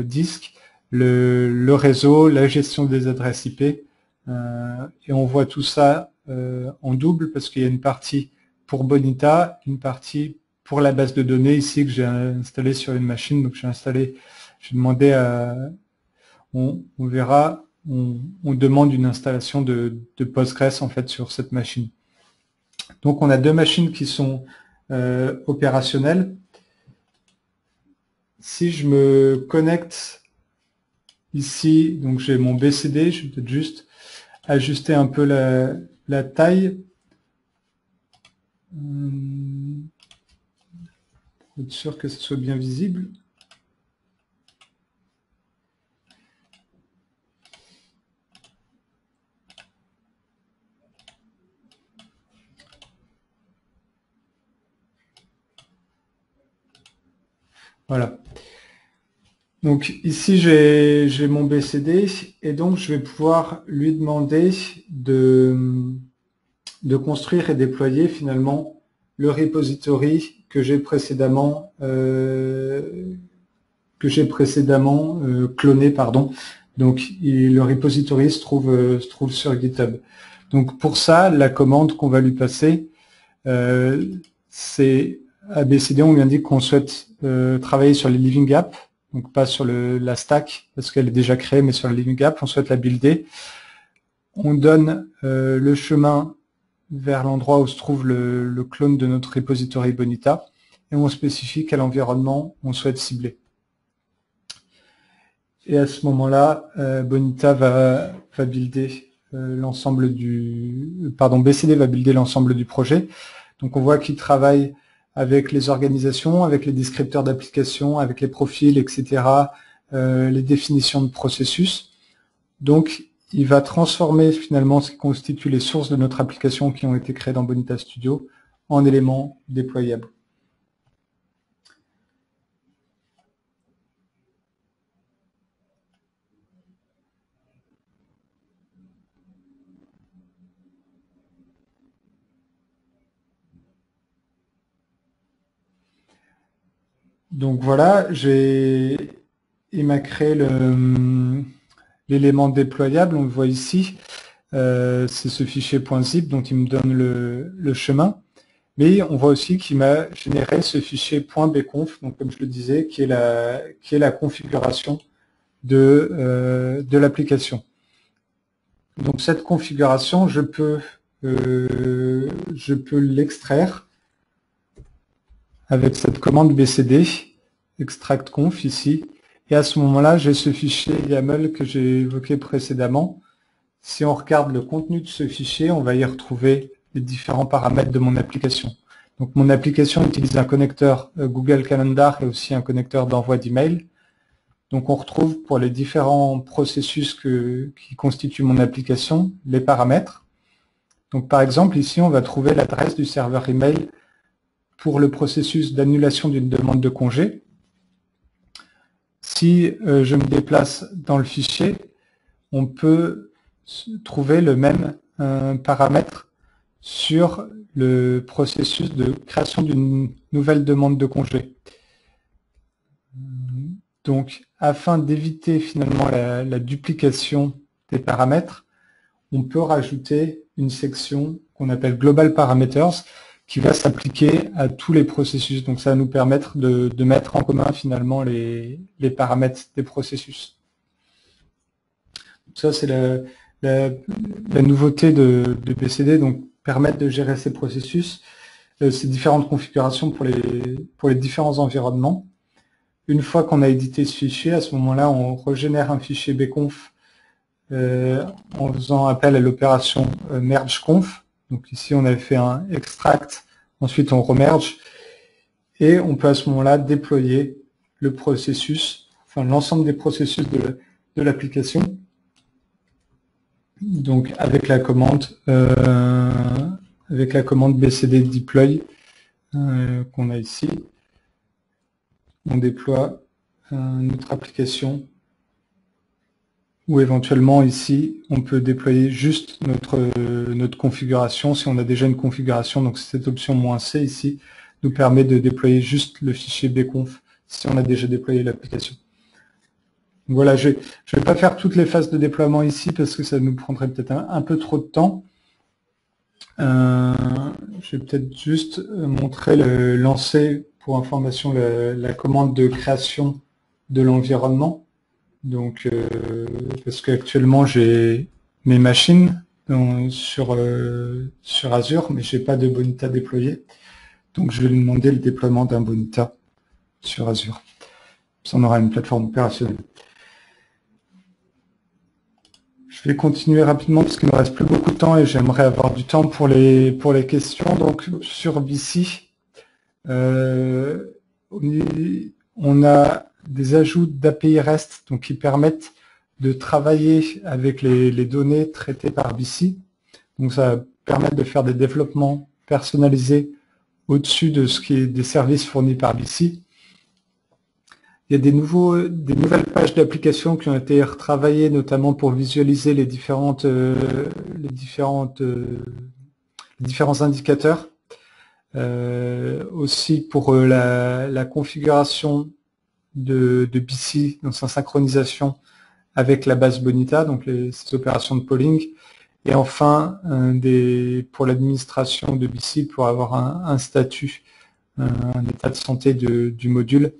disque, le réseau, la gestion des adresses IP, et on voit tout ça en double parce qu'il y a une partie pour Bonita, une partie pour la base de données ici que j'ai installée sur une machine. Donc j'ai demandé à, on verra, on demande une installation de Postgres en fait sur cette machine. Donc on a deux machines qui sont opérationnelles. Si je me connecte ici, donc j'ai mon BCD, je vais peut-être juste ajuster un peu la taille. Pour être sûr que ce soit bien visible. Voilà. Donc ici j'ai mon BCD et donc je vais pouvoir lui demander de construire et déployer finalement le repository que j'ai précédemment cloné, pardon. Donc le repository se trouve sur GitHub. Donc pour ça, la commande qu'on va lui passer, c'est à BCD, on lui indique qu'on souhaite travailler sur les Living Apps, donc pas sur la stack parce qu'elle est déjà créée, mais sur le Living App, on souhaite la builder. On donne le chemin vers l'endroit où se trouve le clone de notre repository Bonita et on spécifie quel environnement on souhaite cibler. Et à ce moment-là, Bonita va builder l'ensemble BCD va builder l'ensemble du projet. Donc on voit qu'il travaille avec les organisations, avec les descripteurs d'applications, avec les profils, etc., les définitions de processus. Donc, il va transformer finalement ce qui constitue les sources de notre application qui ont été créées dans Bonita Studio en éléments déployables. Donc voilà, il m'a créé l'élément déployable, on le voit ici, c'est ce fichier .zip dont il me donne le chemin, mais on voit aussi qu'il m'a généré ce fichier .bconf, donc comme je le disais, qui est la configuration de l'application. Donc cette configuration, je peux l'extraire avec cette commande BCD, extract conf ici, et à ce moment-là, j'ai ce fichier YAML que j'ai évoqué précédemment. Si on regarde le contenu de ce fichier, on va y retrouver les différents paramètres de mon application. Donc mon application utilise un connecteur Google Calendar et aussi un connecteur d'envoi d'email. Donc on retrouve pour les différents processus qui constituent mon application, les paramètres. Donc par exemple, ici, on va trouver l'adresse du serveur email pour le processus d'annulation d'une demande de congé. Si je me déplace dans le fichier, on peut trouver le même paramètre sur le processus de création d'une nouvelle demande de congé. Donc, afin d'éviter finalement la duplication des paramètres, on peut rajouter une section qu'on appelle Global Parameters, qui va s'appliquer à tous les processus. Donc ça va nous permettre de mettre en commun finalement les paramètres des processus. Donc ça c'est la nouveauté de BCD, donc permettre de gérer ces processus, ces différentes configurations pour les différents environnements. une fois qu'on a édité ce fichier, à ce moment-là, on régénère un fichier bconf en faisant appel à l'opération mergeconf. Donc ici, on avait fait un extract, ensuite on remerge, et on peut à ce moment-là déployer le processus, enfin l'ensemble des processus de l'application. Donc avec la commande bcd deploy qu'on a ici, on déploie notre application, ou éventuellement ici on peut déployer juste notre configuration si on a déjà une configuration. Donc cette option "-c" ici nous permet de déployer juste le fichier bconf si on a déjà déployé l'application. Voilà, je vais pas faire toutes les phases de déploiement ici parce que ça nous prendrait peut-être un peu trop de temps. Je vais peut-être juste montrer lancer pour information la commande de création de l'environnement. Donc, parce qu'actuellement j'ai mes machines sur Azure, mais j'ai pas de Bonita déployé. Donc je vais lui demander le déploiement d'un Bonita sur Azure. Ça, on aura une plateforme opérationnelle. Je vais continuer rapidement parce qu'il ne me reste plus beaucoup de temps et j'aimerais avoir du temps pour les questions. Donc sur BC, on a des ajouts d'API REST donc, qui permettent de travailler avec les données traitées par BC. Donc ça permet de faire des développements personnalisés au-dessus de ce qui est des services fournis par BC. Il y a des nouvelles pages d'application qui ont été retravaillées, notamment pour visualiser les différents indicateurs. Aussi pour la configuration de BC dans sa synchronisation avec la base Bonita, donc ces opérations de polling. Et enfin, pour l'administration de BC, pour avoir un statut, un état de santé du module.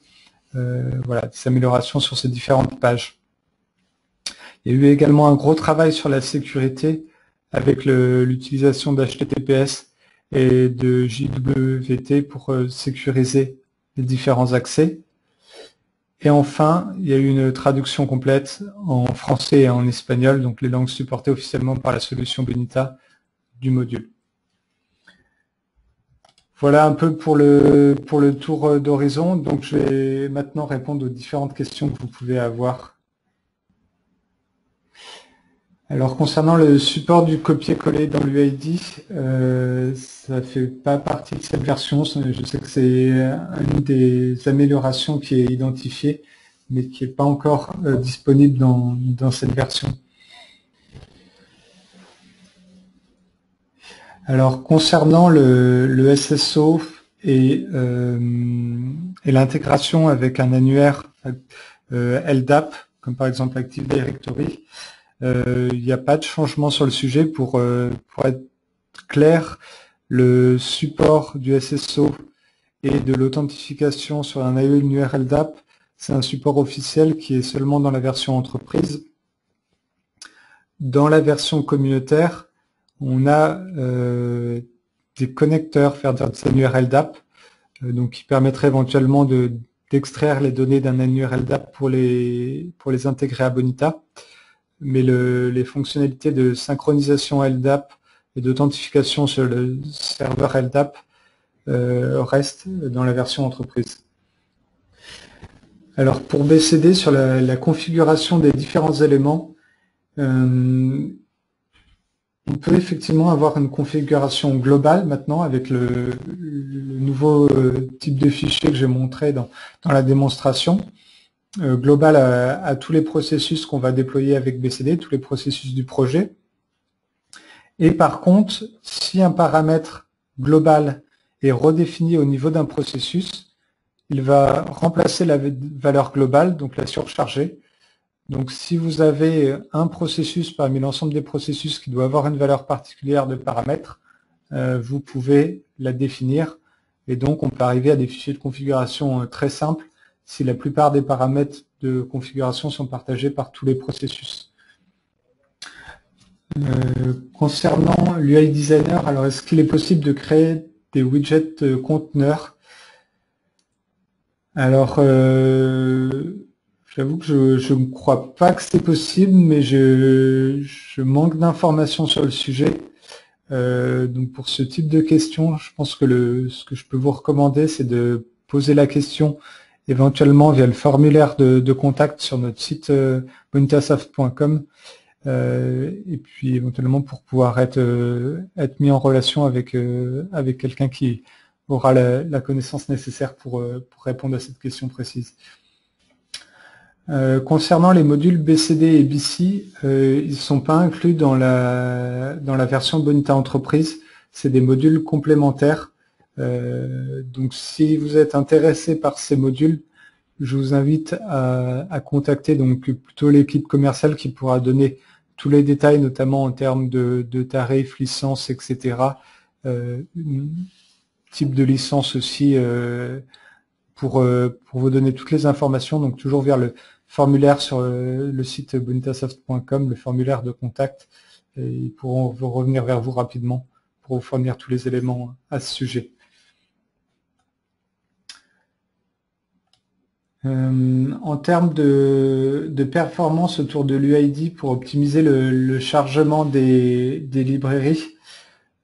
Voilà, des améliorations sur ces différentes pages. Il y a eu également un gros travail sur la sécurité avec l'utilisation d'HTTPS et de JWT pour sécuriser les différents accès. Et enfin, il y a eu une traduction complète en français et en espagnol, donc les langues supportées officiellement par la solution Bonita du module. Voilà un peu pour le tour d'horizon. Donc je vais maintenant répondre aux différentes questions que vous pouvez avoir. Alors concernant le support du copier-coller dans l'UID, ça fait pas partie de cette version. Je sais que c'est une des améliorations qui est identifiée, mais qui n'est pas encore disponible dans cette version. Alors concernant le SSO et l'intégration avec un annuaire LDAP, comme par exemple Active Directory, il n'y a pas de changement sur le sujet. Pour être clair, le support du SSO et de l'authentification sur un annuaire LDAP, c'est un support officiel qui est seulement dans la version entreprise. Dans la version communautaire, on a des connecteurs vers des annuaires LDAP, donc qui permettraient éventuellement d'extraire les données d'un annuaire LDAP pour les intégrer à Bonita. Mais les fonctionnalités de synchronisation LDAP et d'authentification sur le serveur LDAP restent dans la version entreprise. Alors pour BCD, sur la configuration des différents éléments, on peut effectivement avoir une configuration globale maintenant avec le nouveau type de fichier que j'ai montré dans la démonstration. Global à tous les processus qu'on va déployer avec BCD, tous les processus du projet. Et par contre, si un paramètre global est redéfini au niveau d'un processus, il va remplacer la valeur globale, donc la surcharger. Donc si vous avez un processus parmi l'ensemble des processus qui doit avoir une valeur particulière de paramètre, vous pouvez la définir. Et donc on peut arriver à des fichiers de configuration très simples si la plupart des paramètres de configuration sont partagés par tous les processus. Concernant l'UI Designer, alors est-ce qu'il est possible de créer des widgets conteneurs? Alors, j'avoue que je ne crois pas que c'est possible, mais je manque d'informations sur le sujet. Donc pour ce type de questions, je pense que ce que je peux vous recommander, c'est de poser la question éventuellement via le formulaire de contact sur notre site bonitasoft.com et puis éventuellement pour pouvoir être mis en relation avec quelqu'un qui aura la connaissance nécessaire pour répondre à cette question précise. Concernant les modules BCD et BC, ils ne sont pas inclus dans la version Bonita Entreprise. C'est des modules complémentaires. Donc si vous êtes intéressé par ces modules, je vous invite à contacter donc plutôt l'équipe commerciale qui pourra donner tous les détails, notamment en termes de tarifs, licences, etc. Type de licence aussi pour vous donner toutes les informations. Donc toujours vers le formulaire sur le site bonitasoft.com, le formulaire de contact, et ils pourront revenir vers vous rapidement pour vous fournir tous les éléments à ce sujet. En termes de performance autour de l'UID pour optimiser le chargement des librairies,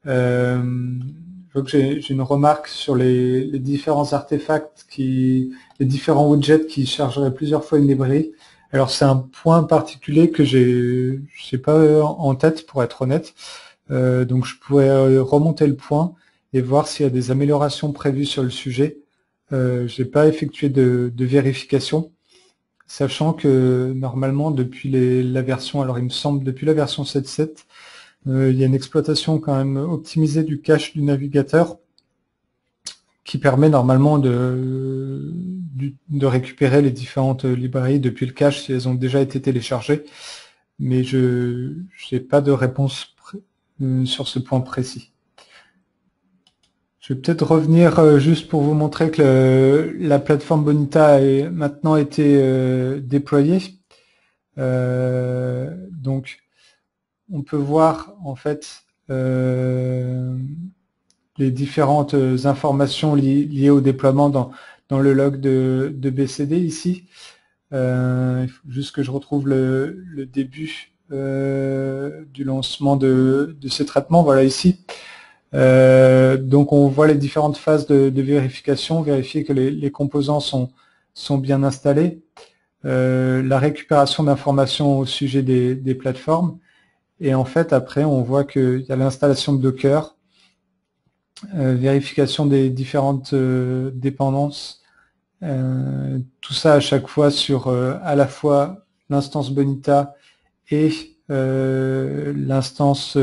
je vois que j'ai une remarque sur les différents artefacts, les différents widgets qui chargeraient plusieurs fois une librairie. Alors c'est un point particulier que je sais pas en tête pour être honnête. Donc je pourrais remonter le point et voir s'il y a des améliorations prévues sur le sujet. Je n'ai pas effectué de vérification, sachant que normalement depuis la version, alors il me semble depuis la version 7.7, il y a une exploitation quand même optimisée du cache du navigateur qui permet normalement de récupérer les différentes librairies depuis le cache si elles ont déjà été téléchargées, mais je n'ai pas de réponse sur ce point précis. Je vais peut-être revenir juste pour vous montrer que la plateforme Bonita a maintenant été déployée. Donc, on peut voir en fait les différentes informations liées au déploiement dans le log de BCD ici. Il faut juste que je retrouve le début du lancement de ces traitements. Voilà ici. Donc on voit les différentes phases de vérification, vérifier que les composants sont bien installés, la récupération d'informations au sujet des plateformes, et en fait après on voit qu'il y a l'installation de Docker, vérification des différentes dépendances, tout ça à chaque fois sur à la fois l'instance Bonita et l'instance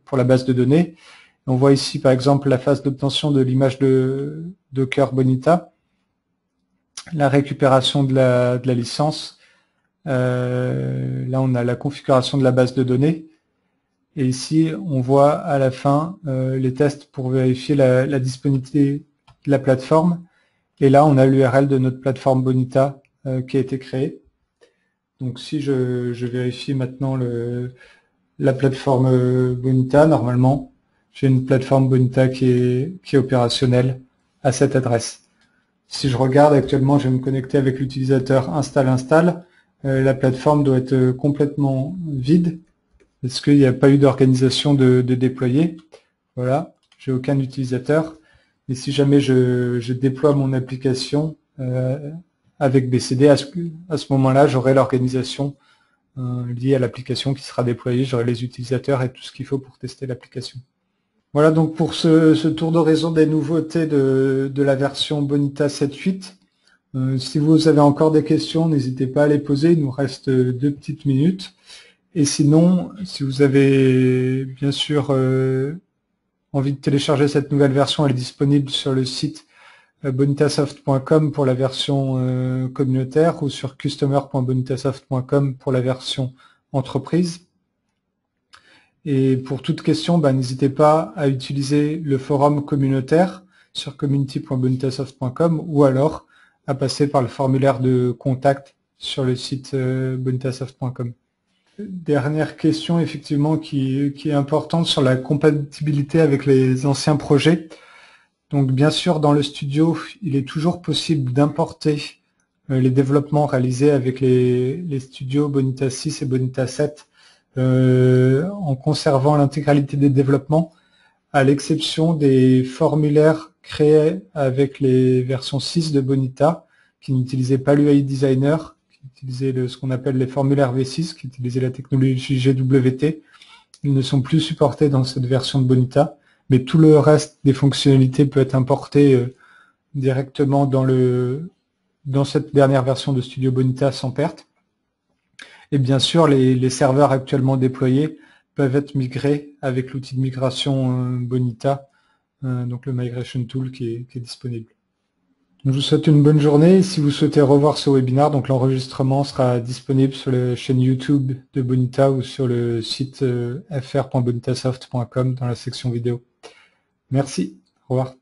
pour la base de données. On voit ici par exemple la phase d'obtention de l'image de Docker Bonita, la récupération de la licence, là on a la configuration de la base de données, et ici on voit à la fin les tests pour vérifier la disponibilité de la plateforme, et là on a l'URL de notre plateforme Bonita qui a été créée. Donc si je vérifie maintenant la plateforme Bonita, normalement j'ai une plateforme Bonita qui est opérationnelle à cette adresse. Si je regarde actuellement, je vais me connecter avec l'utilisateur install. La plateforme doit être complètement vide parce qu'il n'y a pas eu d'organisation de déployer. Voilà, j'ai aucun utilisateur. Et si jamais je déploie mon application avec BCD, à ce moment-là, j'aurai l'organisation liée à l'application qui sera déployée. J'aurai les utilisateurs et tout ce qu'il faut pour tester l'application. Voilà donc pour ce tour d'horizon des nouveautés de la version Bonita 7.8. Si vous avez encore des questions, n'hésitez pas à les poser, il nous reste 2 petites minutes. Et sinon, si vous avez bien sûr envie de télécharger cette nouvelle version, elle est disponible sur le site bonitasoft.com pour la version communautaire ou sur customer.bonitasoft.com pour la version entreprise. Et pour toute question, n'hésitez pas à utiliser le forum communautaire sur community.bonitasoft.com ou alors à passer par le formulaire de contact sur le site bonitasoft.com. Dernière question effectivement qui est importante sur la compatibilité avec les anciens projets. Donc bien sûr, dans le studio, il est toujours possible d'importer les développements réalisés avec les studios Bonita 6 et Bonita 7 en conservant l'intégralité des développements, à l'exception des formulaires créés avec les versions 6 de Bonita, qui n'utilisaient pas l'UI Designer, qui utilisaient ce qu'on appelle les formulaires V6, qui utilisaient la technologie GWT. Ils ne sont plus supportés dans cette version de Bonita, mais tout le reste des fonctionnalités peut être importé directement dans cette dernière version de Studio Bonita sans perte. Et bien sûr, les serveurs actuellement déployés peuvent être migrés avec l'outil de migration Bonita, donc le Migration Tool qui est disponible. Donc, je vous souhaite une bonne journée. Si vous souhaitez revoir ce webinaire, donc l'enregistrement sera disponible sur la chaîne YouTube de Bonita ou sur le site fr.bonitasoft.com dans la section vidéo. Merci. Au revoir.